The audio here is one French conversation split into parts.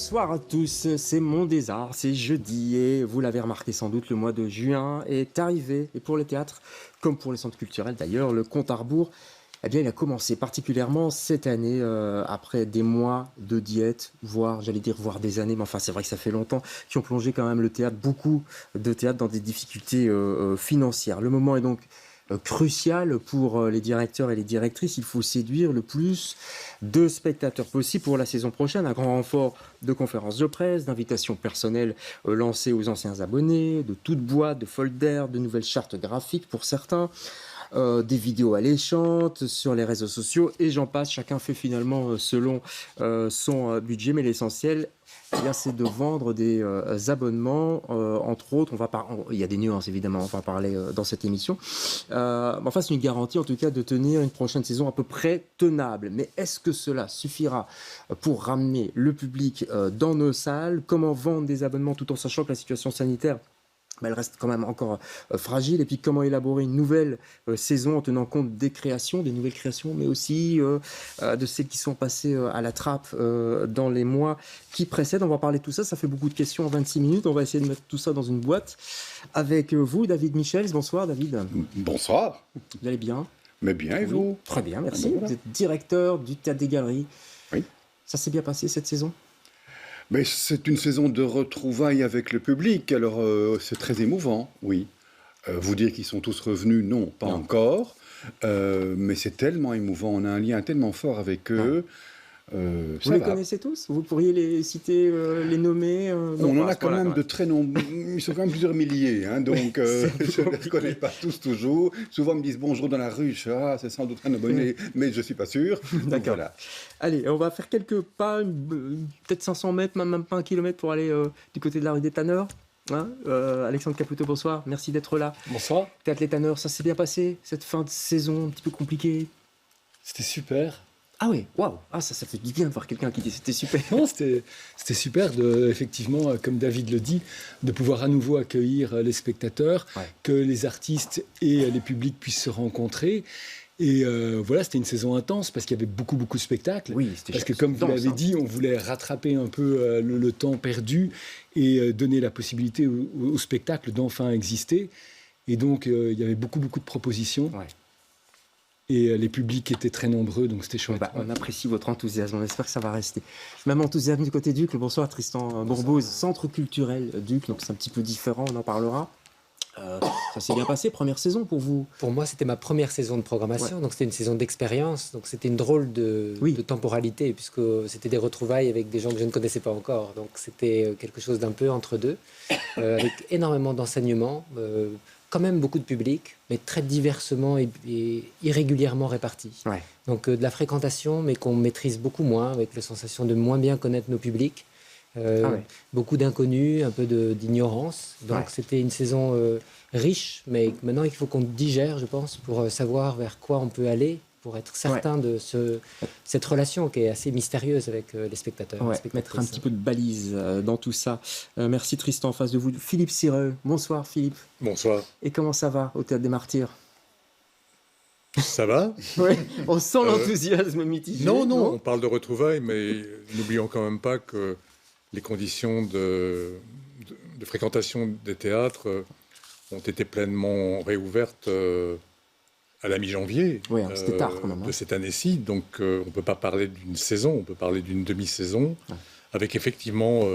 Bonsoir à tous, c'est Monde des Arts, c'est jeudi et vous l'avez remarqué sans doute, le mois de juin est arrivé et pour les théâtres, comme pour les centres culturels d'ailleurs, le compte à rebours, eh bien il a commencé particulièrement cette année après des mois de diète, voire des années, mais enfin c'est vrai que ça fait longtemps, qui ont plongé quand même le théâtre, beaucoup de théâtres dans des difficultés financières. Le moment est donc crucial pour les directeurs et les directrices. Il faut séduire le plus de spectateurs possible pour la saison prochaine. Un grand renfort de conférences de presse, d'invitations personnelles lancées aux anciens abonnés, de toutes boîtes, de folders, de nouvelles chartes graphiques pour certains, des vidéos alléchantes sur les réseaux sociaux et j'en passe. Chacun fait finalement selon son budget, mais l'essentiel, eh bien, c'est de vendre des abonnements, entre autres. Il y a des nuances, évidemment, on va en parler dans cette émission. Enfin, c'est une garantie, en tout cas, de tenir une prochaine saison à peu près tenable. Mais est-ce que cela suffira pour ramener le public dans nos salles? Comment vendre des abonnements tout en sachant que la situation sanitaire, elle reste quand même encore fragile. Et puis comment élaborer une nouvelle saison en tenant compte des nouvelles créations, mais aussi de celles qui sont passées à la trappe dans les mois qui précèdent. On va parler de tout ça, ça fait beaucoup de questions en 26 minutes. On va essayer de mettre tout ça dans une boîte. Avec vous, David Michels. Bonsoir, David. Bonsoir. Vous allez bien? Mais bien, et vous? Très bien, merci. Voilà. Vous êtes directeur du Théâtre des Galeries. Oui. Ça s'est bien passé cette saison? Mais c'est une saison de retrouvailles avec le public, alors c'est très émouvant, oui. Vous dire qu'ils sont tous revenus, non, pas encore. Mais c'est tellement émouvant, on a un lien tellement fort avec eux. Vous les connaissez tous? Vous pourriez les citer, les nommer? On en a quand même de très nombreux, ils sont quand même plusieurs milliers, hein, donc je ne les connais pas tous toujours. Souvent ils me disent bonjour dans la rue, c'est sans doute un abonné, mais je ne suis pas sûr. D'accord. Voilà. Allez, on va faire quelques pas, peut-être 500 mètres, même pas un kilomètre pour aller du côté de la rue des Tanneurs. Hein, Alexandre Caputo, bonsoir, merci d'être là. Bonsoir. Théâtre Les Tanneurs, ça s'est bien passé, cette fin de saison un petit peu compliquée? C'était super. Ah oui, waouh, ça fait du bien de voir quelqu'un qui dit c'était super. Non, c'était super, effectivement, comme David le dit, de pouvoir à nouveau accueillir les spectateurs, que les artistes et les publics puissent se rencontrer. Et voilà, c'était une saison intense parce qu'il y avait beaucoup de spectacles. Oui, c'était parce que comme vous l'avez dit, on voulait rattraper un peu le temps perdu et donner la possibilité aux spectacles d'enfin exister. Et donc, il y avait beaucoup de propositions. Ouais. Et les publics étaient très nombreux, donc c'était chouette. On apprécie votre enthousiasme, on espère que ça va rester. Même enthousiasme du côté Duc. Bonsoir Tristan Bourbouz, Centre culturel Duc, donc c'est un petit peu différent, on en parlera. Ça s'est bien passé, première saison pour vous? Pour moi, c'était ma première saison de programmation, donc c'était une saison d'expérience, donc c'était une drôle de temporalité, puisque c'était des retrouvailles avec des gens que je ne connaissais pas encore, donc c'était quelque chose d'un peu entre deux, avec énormément d'enseignements, quand même beaucoup de public, mais très diversement et irrégulièrement répartis. Ouais. Donc de la fréquentation, mais qu'on maîtrise beaucoup moins, avec la sensation de moins bien connaître nos publics. Beaucoup d'inconnus, un peu d'ignorance. Donc c'était une saison riche, mais maintenant il faut qu'on digère, je pense, pour savoir vers quoi on peut aller, pour être certain de cette relation qui est assez mystérieuse avec les spectateurs. Mettre un petit peu de balise dans tout ça. Merci Tristan, en face de vous. Philippe Sireux. Bonsoir Philippe. Bonsoir. Et comment ça va au Théâtre des Martyrs? Ça va? Oui, on sent l'enthousiasme mitigé. Non, on parle de retrouvailles, mais n'oublions quand même pas que les conditions de fréquentation des théâtres ont été pleinement réouvertes à la mi-janvier c'était tard, quand même, de cette année-ci. Donc on ne peut pas parler d'une saison, on peut parler d'une demi-saison, avec effectivement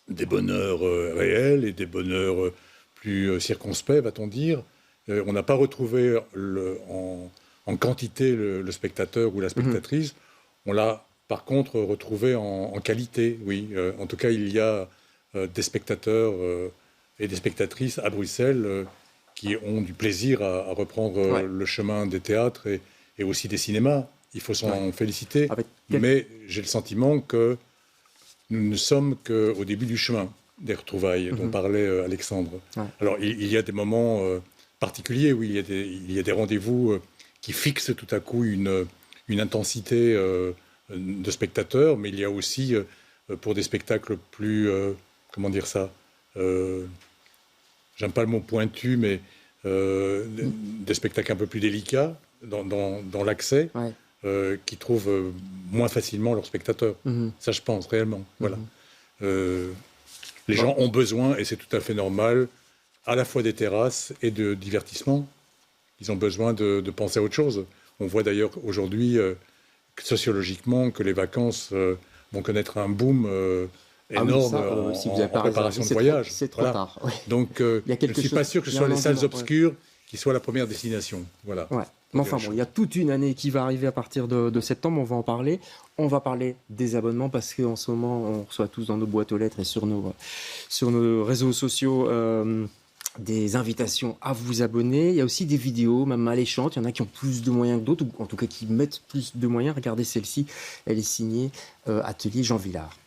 des bonheurs réels et des bonheurs plus circonspects, va-t-on dire. On n'a pas retrouvé en quantité le spectateur ou la spectatrice. On l'a par contre retrouvé en qualité, oui. En tout cas, il y a des spectateurs et des spectatrices à Bruxelles qui ont du plaisir à reprendre le chemin des théâtres et aussi des cinémas. Il faut s'en féliciter. Mais j'ai le sentiment que nous ne sommes qu'au début du chemin des retrouvailles dont parlait Alexandre. Alors, il y a des moments particuliers où il y a des rendez-vous qui fixent tout à coup une intensité de spectateurs, mais il y a aussi, pour des spectacles plus... comment dire ça j'aime pas le mot pointu, mais des spectacles un peu plus délicats dans l'accès, qui trouvent moins facilement leurs spectateurs. Ça, je pense, réellement. Voilà. Les gens ont besoin, et c'est tout à fait normal, à la fois des terrasses et de divertissement. Ils ont besoin de penser à autre chose. On voit d'ailleurs aujourd'hui, sociologiquement, que les vacances vont connaître un boom énorme en préparation de voyage. C'est trop tard. Ouais. Donc, je ne suis pas sûr que ce soit les salles obscures qui soient la première destination. Voilà. Ouais. Mais enfin bon, il y a toute une année qui va arriver à partir de septembre, on va en parler. On va parler des abonnements parce qu'en ce moment, on reçoit tous dans nos boîtes aux lettres et sur nos réseaux sociaux des invitations à vous abonner. Il y a aussi des vidéos, même alléchantes. Il y en a qui ont plus de moyens que d'autres, ou en tout cas qui mettent plus de moyens. Regardez celle-ci, elle est signée Atelier Jean Villard.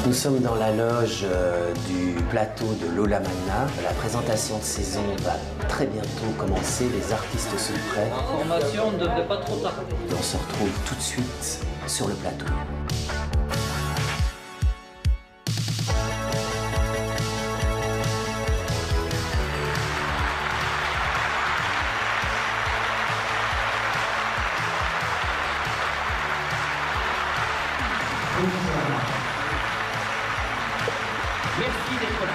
Nous sommes dans la loge du plateau de Lola Magna. La présentation de saison va très bientôt commencer. Les artistes sont prêts. L'information ne devrait pas trop tarder. On se retrouve tout de suite sur le plateau. Merci d'être là.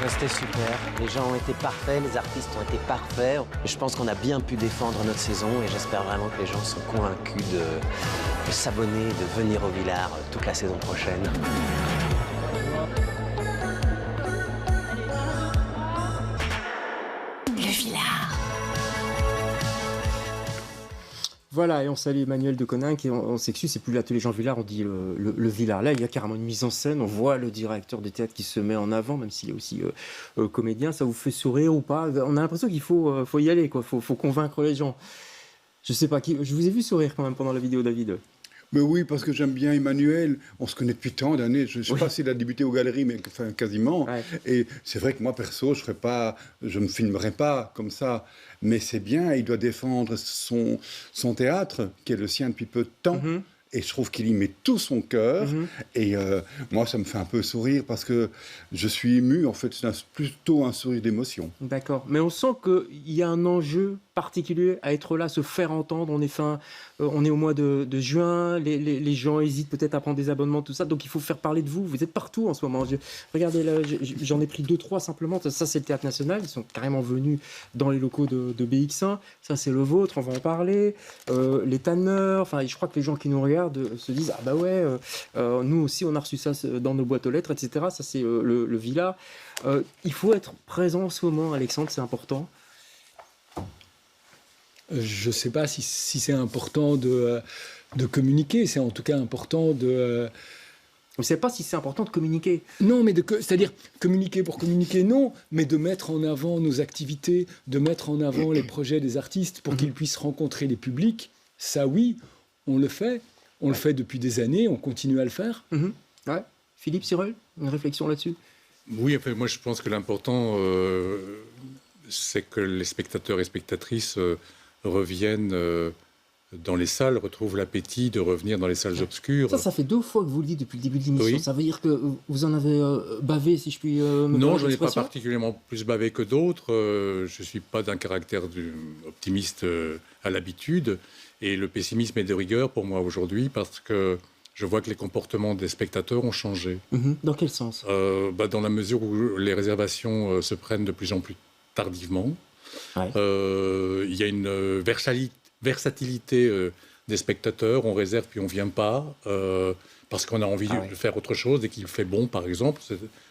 C'était super, les gens ont été parfaits, les artistes ont été parfaits. Je pense qu'on a bien pu défendre notre saison et j'espère vraiment que les gens sont convaincus de s'abonner, de venir au Villard toute la saison prochaine. Le Villard. Voilà, et on salue Emmanuel de Coninck, et on s'excuse, c'est plus l'atelier Jean Villard, on dit le Villard. Là, il y a carrément une mise en scène, on voit le directeur de théâtre qui se met en avant, même s'il est aussi comédien. Ça vous fait sourire ou pas? On a l'impression qu'il faut y aller, quoi. Faut convaincre les gens. Je sais pas, je vous ai vu sourire quand même pendant la vidéo, David. Mais oui, parce que j'aime bien Emmanuel. On se connaît depuis tant d'années. Je ne sais pas s'il a débuté aux Galeries, mais enfin, quasiment. Ouais. Et c'est vrai que moi, perso, je me filmerais pas comme ça. Mais c'est bien, il doit défendre son théâtre, qui est le sien depuis peu de temps. Mm-hmm. Et je trouve qu'il y met tout son cœur. Mm-hmm. Et moi, ça me fait un peu sourire parce que je suis ému. En fait, c'est plutôt un sourire d'émotion. D'accord. Mais on sent qu'il y a un enjeu particulier à être là, se faire entendre. On est au mois de juin, les gens hésitent peut-être à prendre des abonnements, tout ça, donc il faut faire parler de vous. Vous êtes partout en ce moment. Regardez là, j'en ai pris 2-3 simplement. Ça, c'est le Théâtre National. Ils sont carrément venus dans les locaux de BX1. Ça, c'est le vôtre. On va en parler. Les tanneurs. Enfin, je crois que les gens qui nous regardent se disent ah bah ouais, nous aussi on a reçu ça dans nos boîtes aux lettres, etc. Ça, c'est le Villard. Il faut être présent en ce moment, Alexandre. C'est important. Je ne sais pas si c'est important de communiquer, c'est en tout cas important de... Je ne sais pas si c'est important de communiquer. Non, mais c'est-à-dire communiquer pour communiquer, non, mais de mettre en avant nos activités, de mettre en avant les projets des artistes pour qu'ils puissent rencontrer les publics, ça oui, on le fait. On le fait depuis des années, on continue à le faire. Ouais. Philippe Sirel, une réflexion là-dessus? Oui, enfin, moi je pense que l'important, c'est que les spectateurs et spectatrices reviennent dans les salles, retrouvent l'appétit de revenir dans les salles obscures. Ça fait 2 fois que vous le dites depuis le début de l'émission. Oui. Ça veut dire que vous en avez bavé, si je puis me Non, je n'en ai pas particulièrement plus bavé que d'autres. Je ne suis pas d'un caractère optimiste à l'habitude. Et le pessimisme est de rigueur pour moi aujourd'hui parce que je vois que les comportements des spectateurs ont changé. Dans quel sens? Dans la mesure où les réservations se prennent de plus en plus tardivement. Ouais. Il y a une versatilité des spectateurs. On réserve puis on ne vient pas. parce qu'on a envie de faire autre chose et qu'il fait bon, par exemple.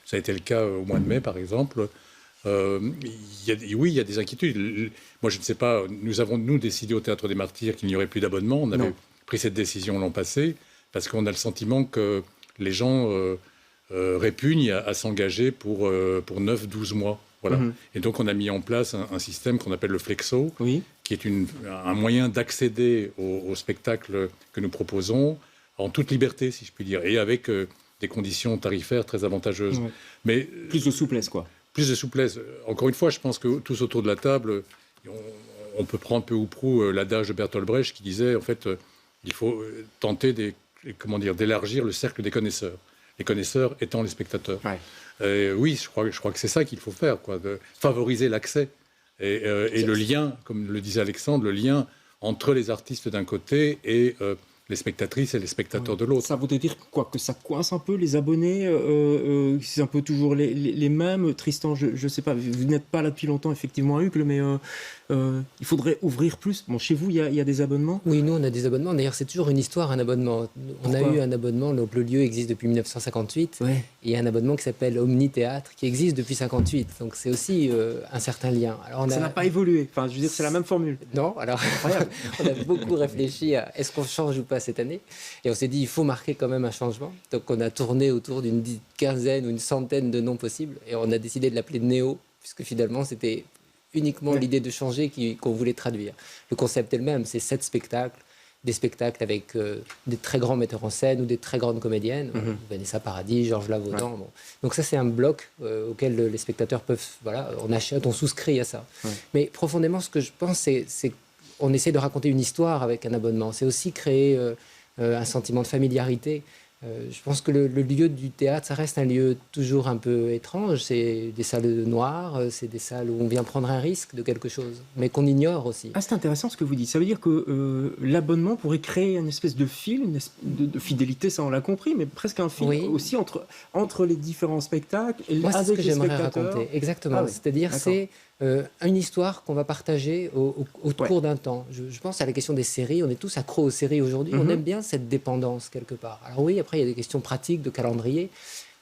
Ça a été le cas au mois de mai, par exemple. Il y a des inquiétudes. Moi, je ne sais pas, nous avons décidé au Théâtre des Martyrs qu'il n'y aurait plus d'abonnement. On avait pris cette décision l'an passé parce qu'on a le sentiment que les gens répugnent à s'engager pour 9-12 mois. Voilà. Et donc, on a mis en place un système qu'on appelle le Flexo, qui est un moyen d'accéder au spectacle que nous proposons en toute liberté, si je puis dire, et avec des conditions tarifaires très avantageuses. Mais, plus de souplesse, quoi. Plus de souplesse. Encore une fois, je pense que tous autour de la table, on peut prendre peu ou prou l'adage de Bertolt Brecht qui disait, en fait, il faut tenter d'élargir le cercle des connaisseurs. Les connaisseurs étant les spectateurs. Oui, je crois que c'est ça qu'il faut faire, quoi, de favoriser l'accès et le lien, comme le disait Alexandre, le lien entre les artistes d'un côté et les spectatrices et les spectateurs de l'autre. Ça voudrait dire quoi? Que ça coince un peu les abonnés? C'est un peu toujours les mêmes? Tristan, je ne sais pas, vous n'êtes pas là depuis longtemps, effectivement, à Uccle, mais il faudrait ouvrir plus. Bon, chez vous, il y a des abonnements? Oui, nous, on a des abonnements. D'ailleurs, c'est toujours une histoire, un abonnement. On a eu un abonnement, donc le lieu existe depuis 1958. Et il y a un abonnement qui s'appelle Omni Théâtre, qui existe depuis 1958. Donc, c'est aussi un certain lien. Alors, ça n'a pas évolué. Enfin, je veux dire, c'est la même formule. Non, alors, on a beaucoup réfléchi à est-ce qu'on change ou pas cette année. Et on s'est dit, il faut marquer quand même un changement. Donc, on a tourné autour d'une quinzaine ou une centaine de noms possibles. Et on a décidé de l'appeler Néo, puisque finalement, c'était uniquement l'idée de changer qu'on voulait traduire. Le concept est le même, c'est 7 spectacles, des spectacles avec des très grands metteurs en scène ou des très grandes comédiennes, Vanessa Paradis, Georges Lavaudan. Bon. Donc ça, c'est un bloc auquel les spectateurs peuvent... Voilà, on achète, on souscrit à ça. Mais profondément, ce que je pense, c'est qu'on essaie de raconter une histoire avec un abonnement. C'est aussi créer un sentiment de familiarité. Je pense que le lieu du théâtre, ça reste un lieu toujours un peu étrange. C'est des salles noires, c'est des salles où on vient prendre un risque de quelque chose, mais qu'on ignore aussi. Ah, c'est intéressant ce que vous dites. Ça veut dire que l'abonnement pourrait créer une espèce de fil, de fidélité, ça on l'a compris, mais presque un fil aussi entre les différents spectacles et moi, avec c'est ce que les j'aimerais spectateurs. raconter. Exactement. C'est-à-dire, c'est une histoire qu'on va partager au cours d'un temps. Je pense à la question des séries. On est tous accros aux séries aujourd'hui. On aime bien cette dépendance quelque part. Alors oui, après, il y a des questions pratiques de calendrier,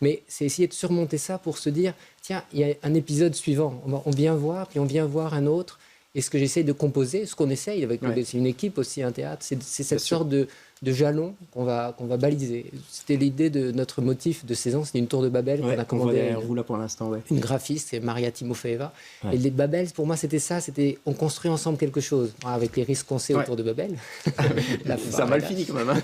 mais c'est essayer de surmonter ça pour se dire, tiens, il y a un épisode suivant. On vient voir, puis on vient voir un autre. Et ce que j'essaie de composer, ce qu'on essaye avec c'est une équipe aussi, un théâtre, c'est cette sorte de jalon qu'on va baliser. C'était l'idée de notre motif de saison, c'était une tour de Babel qu'on a commandé. Vous là pour l'instant, une graphiste, c'est Maria Timofeeva. Et les Babel, pour moi, c'était ça, on construit ensemble quelque chose, avec les risques qu'on sait autour de Babel. Ça a mal fini quand même. Hein.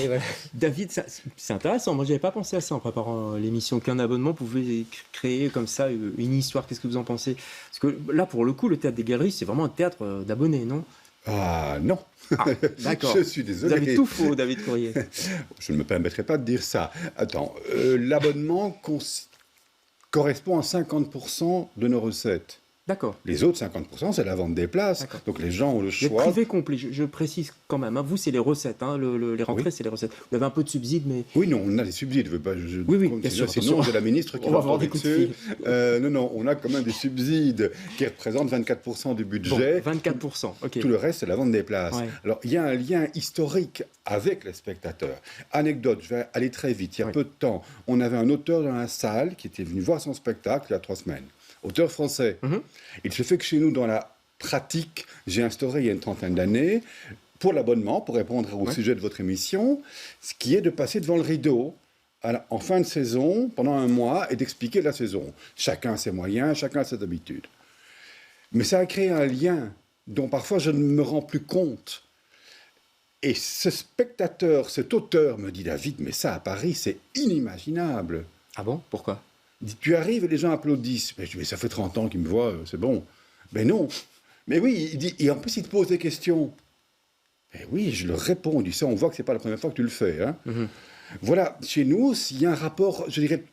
Voilà. David, c'est intéressant. Moi, j'avais pas pensé à ça en préparant l'émission, qu'un abonnement pouvait créer comme ça une histoire. Qu'est-ce que vous en pensez? Parce que là, pour le coup, le Théâtre des Galeries, c'est vraiment un théâtre d'abonnés, non? Ah non. D'accord. Je suis désolé. Vous avez tout faux, David Courrier. Je ne me permettrai pas de dire ça. Attends, l'abonnement correspond à 50% de nos recettes. D'accord. Les autres 50%, c'est la vente des places. Donc les gens ont le choix. Le privé complet, je précise quand même. Hein. Vous, c'est les recettes. Hein. Les rentrées, c'est les recettes. Vous avez un peu de subsides, mais... Oui, non, on a des subsides. Oui, bien sûr. Sinon, j'ai la ministre qui va avoir des coups de fil. Non, on a quand même des subsides qui représentent 24% du budget. Bon, 24%, ok. Tout le reste, c'est la vente des places. Ouais. Alors, il y a un lien historique avec les spectateurs. Anecdote, je vais aller très vite. Il y a peu de temps, on avait un auteur dans la salle qui était venu voir son spectacle il y a 3 semaines. Auteur français. Il se fait que chez nous, dans la pratique, j'ai instauré il y a une trentaine d'années, pour l'abonnement, pour répondre au sujet de votre émission, ce qui est de passer devant le rideau en fin de saison, pendant 1 mois, et d'expliquer la saison. Chacun ses moyens, chacun ses habitudes. Mais ça a créé un lien dont parfois je ne me rends plus compte. Et ce spectateur, cet auteur me dit, David, mais ça à Paris, c'est inimaginable. Ah bon? Pourquoi? Il dit, tu arrives et les gens applaudissent. Mais je dis, mais ça fait 30 ans qu'ils me voient, c'est bon. Mais non. Mais oui, il dit, et en plus, il te pose des questions. Mais oui, je leur réponds. Il dit, ça, on voit que ce n'est pas la première fois que tu le fais. Hein. Voilà, chez nous, il y a un rapport, je dirais,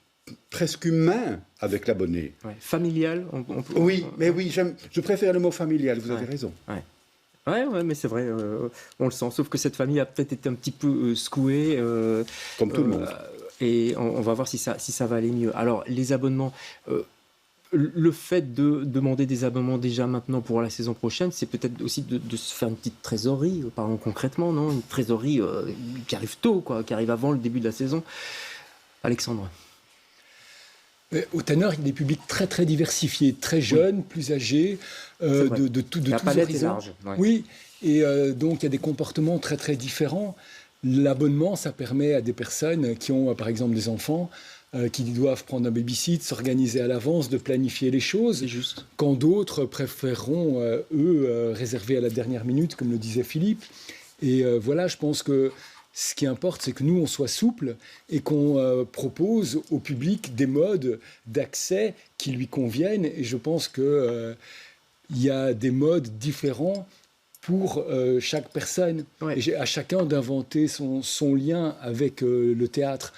presque humain avec l'abonné. Ouais. Familial Oui, mais oui, je préfère le mot familial, vous avez raison. Ouais, mais c'est vrai, on le sent. Sauf que cette famille a peut-être été un petit peu secouée. Comme tout le monde. Et on va voir si ça va aller mieux. Alors, les abonnements, le fait de demander des abonnements déjà maintenant pour la saison prochaine, c'est peut-être aussi de se faire une petite trésorerie, parlons concrètement, non, une trésorerie qui arrive tôt, quoi, qui arrive avant le début de la saison. Alexandre. Au Tanner, il y a des publics très très diversifiés, très jeunes, plus âgés, de tous horizons. Large, ouais. Oui, et donc il y a des comportements très très différents. L'abonnement, ça permet à des personnes qui ont par exemple des enfants, qui doivent prendre un baby-sit, s'organiser à l'avance, de planifier les choses. C'est juste. Quand d'autres préféreront, réserver à la dernière minute, comme le disait Philippe. Et voilà, je pense que ce qui importe, c'est que nous, on soit souple et qu'on propose au public des modes d'accès qui lui conviennent. Et je pense qu'il y a des modes différents pour chaque personne. Ouais. Et à chacun d'inventer son lien avec le théâtre.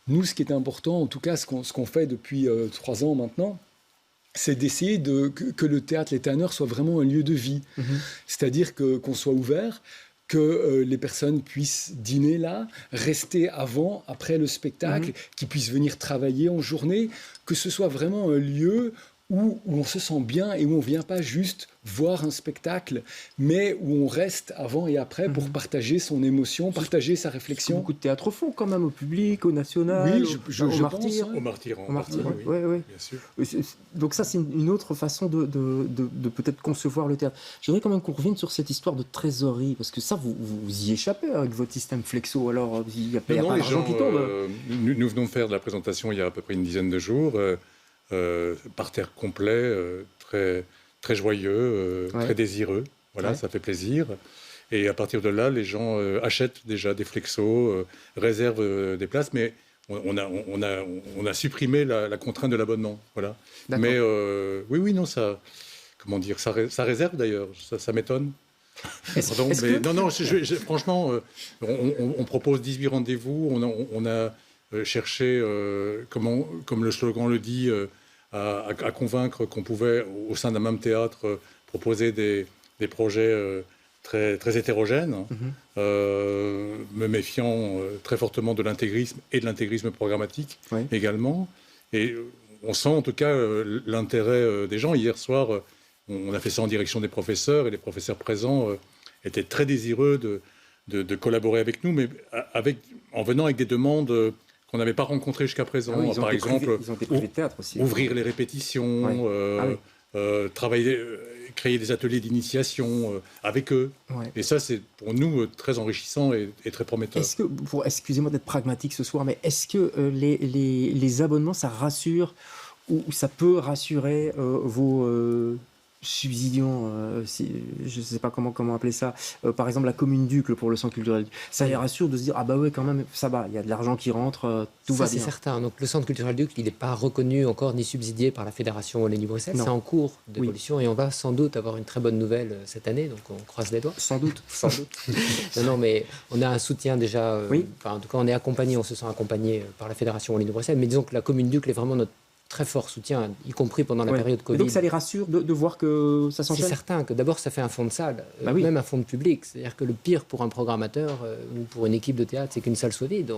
Nous, ce qui est important, en tout cas, ce qu'on fait depuis 3 ans maintenant, c'est d'essayer que le théâtre Les Tanneurs soit vraiment un lieu de vie. Mm-hmm. C'est-à-dire qu'on soit ouvert, que les personnes puissent dîner là, rester avant, après le spectacle, qu'ils puissent venir travailler en journée, que ce soit vraiment un lieu où on se sent bien et où on ne vient pas juste voir un spectacle, mais où on reste avant et après pour partager son émotion, partager sa réflexion. Beaucoup de théâtre font quand même au public, au national, oui, je Martyr. Au Martyr, oui. Bien sûr. Donc ça, c'est une autre façon de peut-être concevoir le théâtre. Je voudrais quand même qu'on revienne sur cette histoire de trésorerie, parce que ça, vous y échappez avec votre système Flexo. Alors, il n'y a pas d'argent qui tombe. Nous venons de faire de la présentation il y a à peu près une dizaine de jours. Parterre complet, très, très joyeux, très désireux. Voilà, ça fait plaisir. Et à partir de là, les gens achètent déjà des flexos, réservent des places, mais on a supprimé la contrainte de l'abonnement. Voilà. Mais non, ça, comment dire, ça réserve d'ailleurs, ça m'étonne. Franchement, on propose 18 rendez-vous, on a cherché, comme le slogan le dit, à convaincre qu'on pouvait, au sein d'un même théâtre, proposer des projets très, très hétérogènes, me méfiant très fortement de l'intégrisme et de l'intégrisme programmatique également. Et on sent en tout cas l'intérêt des gens. Hier soir, on a fait ça en direction des professeurs, et les professeurs présents étaient très désireux de collaborer avec nous, mais en venant avec des demandes qu'on n'avait pas rencontrées jusqu'à présent. Par exemple, ouvrir les répétitions, créer des ateliers d'initiation avec eux. Et ça, c'est pour nous très enrichissant et très prometteur. Excusez-moi d'être pragmatique ce soir, mais est-ce que les abonnements, ça rassure ou ça peut rassurer vos subsidiants, je ne sais pas comment appeler ça, par exemple la commune d'Uccle pour le centre culturel, ça les rassure de se dire ah bah ouais quand même ça va, il y a de l'argent qui rentre, tout va bien. C'est certain. Donc le centre culturel d'Uccle, il n'est pas reconnu encore ni subsidié par la Fédération Wallonie-Bruxelles, c'est en cours d'évolution et on va sans doute avoir une très bonne nouvelle cette année, donc on croise les doigts. Sans doute. non mais on a un soutien déjà, en tout cas on est accompagné, on se sent accompagné par la Fédération Wallonie-Bruxelles, mais disons que la commune d'Uccle est vraiment notre très fort soutien, y compris pendant la période Covid. Et donc ça les rassure de voir que ça s'enchaîne. C'est certain que d'abord ça fait un fond de salle, même un fond de public. C'est-à-dire que le pire pour un programmateur ou pour une équipe de théâtre, c'est qu'une salle soit vide.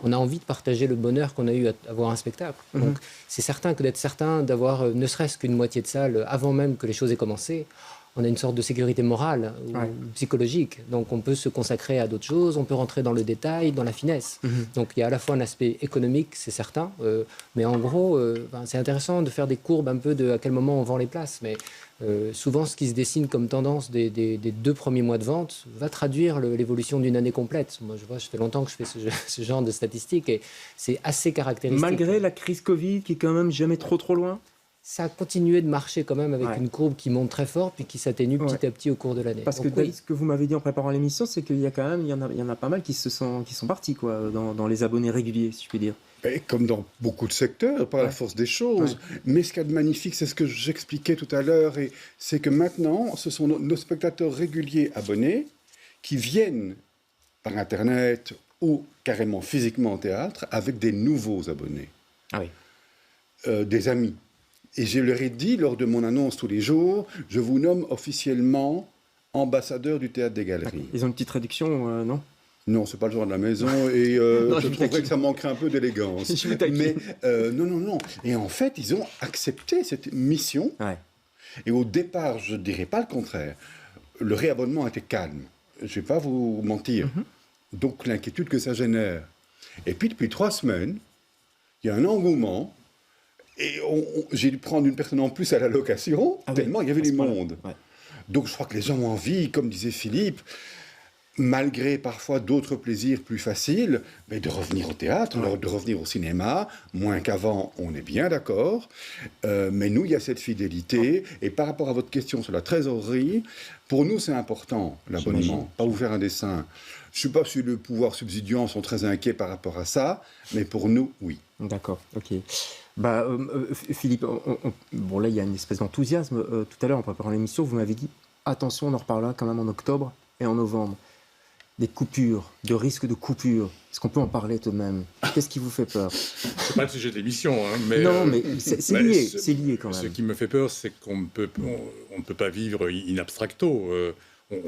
On a envie de partager le bonheur qu'on a eu à voir un spectacle. Donc c'est certain que d'être certain d'avoir ne serait-ce qu'une moitié de salle avant même que les choses aient commencé, on a une sorte de sécurité morale ou psychologique. Donc on peut se consacrer à d'autres choses, on peut rentrer dans le détail, dans la finesse. Donc il y a à la fois un aspect économique, c'est certain, mais en gros, c'est intéressant de faire des courbes un peu de à quel moment on vend les places. Mais souvent, ce qui se dessine comme tendance des 2 premiers mois de vente va traduire l'évolution d'une année complète. Moi, je fais longtemps que je fais ce genre de statistiques et c'est assez caractéristique. Malgré la crise Covid qui est quand même jamais trop loin. Ça a continué de marcher quand même avec une courbe qui monte très fort puis qui s'atténue petit à petit au cours de l'année. Parce que ce que vous m'avez dit en préparant l'émission, c'est qu'il y a quand même, il y en a pas mal qui sont partis dans les abonnés réguliers, si je puis dire. Et comme dans beaucoup de secteurs, par la force des choses. Mais ce qu'il y a de magnifique, c'est ce que j'expliquais tout à l'heure, et c'est que maintenant, ce sont nos spectateurs réguliers abonnés qui viennent par Internet ou carrément physiquement au théâtre avec des nouveaux abonnés. Des amis. Et je leur ai dit, lors de mon annonce tous les jours, je vous nomme officiellement ambassadeur du Théâtre des Galeries. Ils ont une petite réduction, non ? Non, c'est pas le genre de la maison et Non, je trouverais que ça manquerait un peu d'élégance. Je vous taquine. Mais non. Et en fait, ils ont accepté cette mission. Ouais. Et au départ, je ne dirais pas le contraire. Le réabonnement était calme. Je ne vais pas vous mentir. Donc l'inquiétude que ça génère. Et puis depuis 3 semaines, il y a un engouement. Et j'ai dû prendre une personne en plus à la location, tellement il y avait du monde. Ouais. Donc je crois que les gens ont envie, comme disait Philippe, malgré parfois d'autres plaisirs plus faciles, mais de revenir au théâtre, de revenir au cinéma, moins qu'avant, on est bien d'accord. Mais nous, il y a cette fidélité. Et par rapport à votre question sur la trésorerie, pour nous, c'est important, l'abonnement. Pas vous faire un dessin. Je ne sais pas si les pouvoirs subsidiants sont très inquiets par rapport à ça, mais pour nous, oui. D'accord, ok. Philippe, bon là, il y a une espèce d'enthousiasme. Tout à l'heure, en préparant l'émission, vous m'avez dit, attention, on en reparlera quand même en octobre et en novembre. Des coupures, de risques de coupures. Est-ce qu'on peut en parler tout de même? Qu'est-ce qui vous fait peur? C'est pas le sujet de l'émission, hein, mais... Non, mais c'est lié quand même. Ce qui me fait peur, c'est qu'on ne peut pas vivre in abstracto.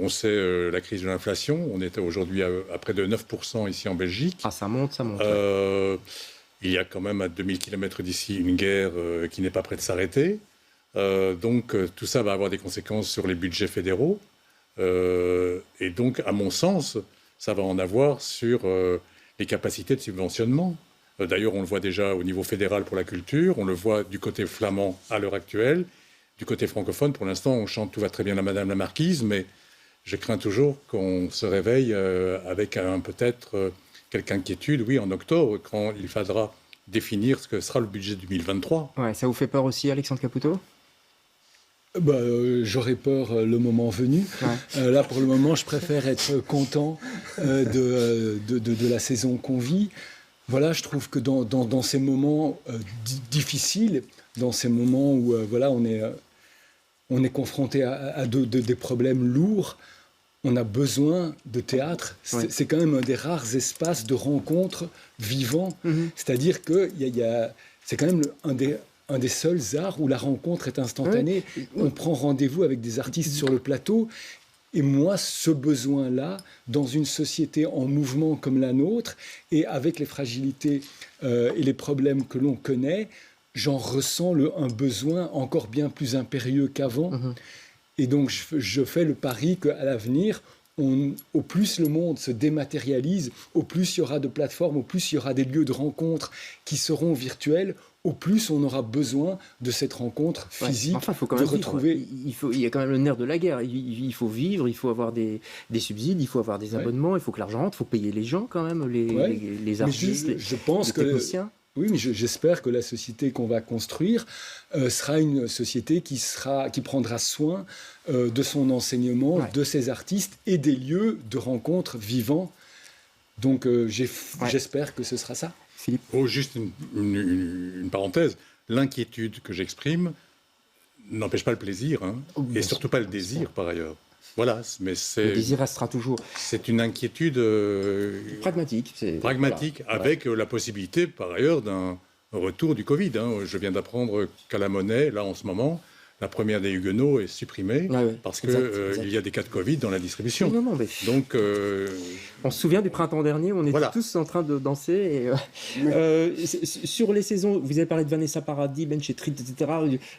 On sait la crise de l'inflation. On est aujourd'hui à près de 9% ici en Belgique. Ah, ça monte. Il y a quand même à 2000 km d'ici une guerre qui n'est pas près de s'arrêter. Donc tout ça va avoir des conséquences sur les budgets fédéraux. Et donc, à mon sens, ça va en avoir sur les capacités de subventionnement. D'ailleurs, on le voit déjà au niveau fédéral pour la culture, on le voit du côté flamand à l'heure actuelle, du côté francophone. Pour l'instant, on chante « Tout va très bien la Madame la Marquise », mais je crains toujours qu'on se réveille avec peut-être quelques inquiétudes, oui, en octobre, quand il faudra définir ce que sera le budget 2023. Ouais, ça vous fait peur aussi, Alexandre Caputo? J'aurais peur le moment venu. Ouais. Là, pour le moment, je préfère être content de la saison qu'on vit. Voilà, je trouve que dans ces moments difficiles, dans ces moments où on est confronté à des problèmes lourds, on a besoin de théâtre. C'est quand même un des rares espaces de rencontre vivants. C'est-à-dire que c'est quand même un des seuls arts où la rencontre est instantanée. On prend rendez-vous avec des artistes sur le plateau. Et moi, ce besoin-là, dans une société en mouvement comme la nôtre, et avec les fragilités et les problèmes que l'on connaît, j'en ressens un besoin encore bien plus impérieux qu'avant. Et donc, je fais le pari qu'à l'avenir, au plus le monde se dématérialise, au plus il y aura de plateformes, au plus il y aura des lieux de rencontre qui seront virtuels, au plus on aura besoin de cette rencontre physique, enfin, faut quand même retrouver. Il y a quand même le nerf de la guerre. Il faut vivre, il faut avoir des subsides, il faut avoir des abonnements, il faut que l'argent rentre, il faut payer les gens quand même, les artistes, je pense les techniciens. Oui, mais j'espère que la société qu'on va construire sera une société qui prendra soin de son enseignement, de ses artistes et des lieux de rencontre vivants. Donc j'espère que ce sera ça. Philippe. Juste une parenthèse. L'inquiétude que j'exprime n'empêche pas le plaisir, et surtout pas le désir par ailleurs. Voilà, mais le désir restera toujours. C'est une inquiétude pragmatique. Pragmatique, avec la possibilité par ailleurs d'un retour du Covid. Je viens d'apprendre qu'à la Monnaie, là en ce moment, la première des Huguenots est supprimée parce qu'il y a des cas de Covid dans la distribution. Donc, on se souvient du printemps dernier, on était tous en train de danser. Sur les saisons, vous avez parlé de Vanessa Paradis, Ben Chetrit, etc.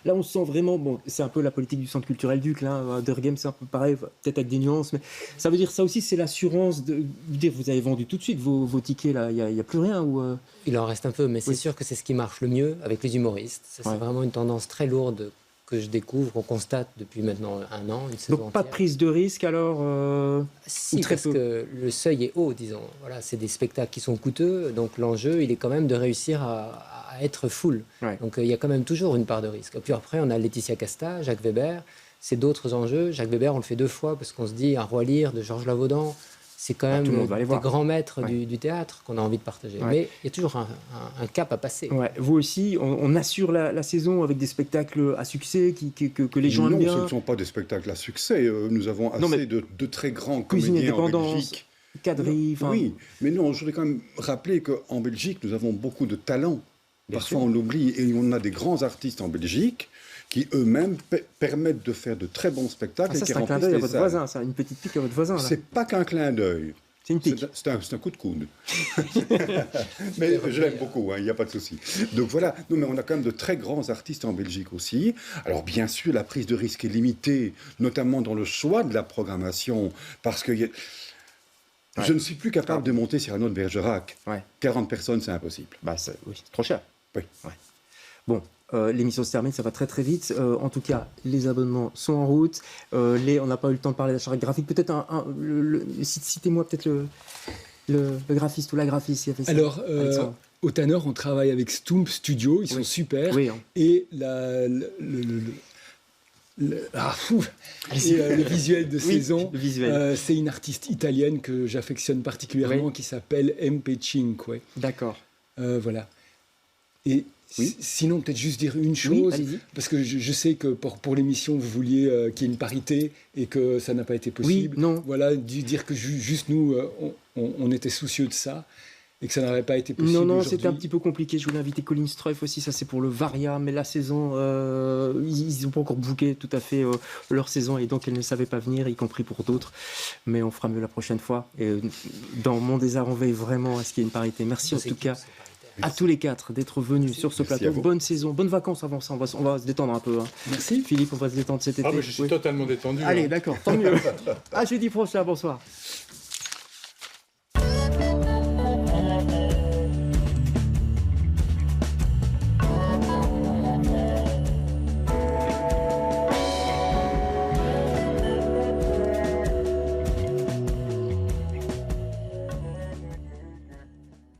Là, on sent vraiment, c'est un peu la politique du Centre culturel Duc, là, Derghem, c'est un peu pareil, peut-être avec des nuances, mais ça veut dire ça aussi, c'est l'assurance de dire, vous avez vendu tout de suite vos tickets, là, il n'y a plus rien ou Il en reste un peu, mais c'est sûr que c'est ce qui marche le mieux avec les humoristes. C'est vraiment une tendance très lourde que je découvre, qu'on constate depuis maintenant un an, une saison entière. Donc pas de prise de risque alors Si, parce que le seuil est haut, disons. Voilà, c'est des spectacles qui sont coûteux, donc l'enjeu, il est quand même de réussir à être full. Donc il y a quand même toujours une part de risque. Et puis après, on a Laetitia Casta, Jacques Weber, c'est d'autres enjeux. Jacques Weber, on le fait 2 fois, parce qu'on se dit un Roi Lear de Georges Lavaudan, c'est quand même des grands maîtres du théâtre qu'on a envie de partager. Mais il y a toujours un cap à passer. Vous aussi, on assure la saison avec des spectacles à succès que les gens aiment bien. Non, ce ne sont pas des spectacles à succès. Nous avons assez de très grands comédiens en Belgique. Cadry, oui, mais non, je voudrais quand même rappeler qu'en Belgique, nous avons beaucoup de talents. Parfois, on l'oublie. Et on a des grands artistes en Belgique qui eux-mêmes permettent de faire de très bons spectacles. Ça, c'est un clin d'œil à votre voisin, ça, une petite pique à votre voisin. C'est pas qu'un clin d'œil. C'est une pique. C'est un coup de coude. Mais je l'aime beaucoup, il n'y a pas de souci. Donc voilà, non, mais on a quand même de très grands artistes en Belgique aussi. Alors bien sûr, la prise de risque est limitée, notamment dans le choix de la programmation, parce que je ne suis plus capable de monter sur un autre Bergerac. 40 personnes, c'est impossible. Oui, c'est trop cher. Oui. Ouais. Bon, l'émission se termine, ça va très très vite. En tout cas, les abonnements sont en route. On n'a pas eu le temps de parler de la charte graphique. Peut-être citez-moi peut-être le graphiste ou la graphiste qui a fait ça. Alors, au Tanner, on travaille avec Stump Studio, ils sont super. Oui, hein. Et le visuel de saison, c'est une artiste italienne que j'affectionne particulièrement qui s'appelle MP Cinque. D'accord. Voilà. Et sinon, peut-être juste dire une chose, parce que je sais que pour l'émission, vous vouliez qu'il y ait une parité et que ça n'a pas été possible. Oui, non. Voilà, dire que juste nous, on était soucieux de ça et que ça n'aurait pas été possible. Non, c'était un petit peu compliqué. Je voulais inviter Colin Struff aussi, ça c'est pour le Varia, mais la saison, ils n'ont pas encore booké tout à fait leur saison et donc elle ne savait pas venir, y compris pour d'autres. Mais on fera mieux la prochaine fois. Et dans Mon Désert, on veille vraiment à ce qu'il y ait une parité. Merci en tout cas à tous les quatre d'être venus sur ce plateau. Bonne saison, bonnes vacances avant ça. On va se détendre un peu. Hein. Merci. Philippe, on va se détendre cet été. Je suis totalement détendu. Allez, d'accord, tant mieux. À jeudi prochain, bonsoir.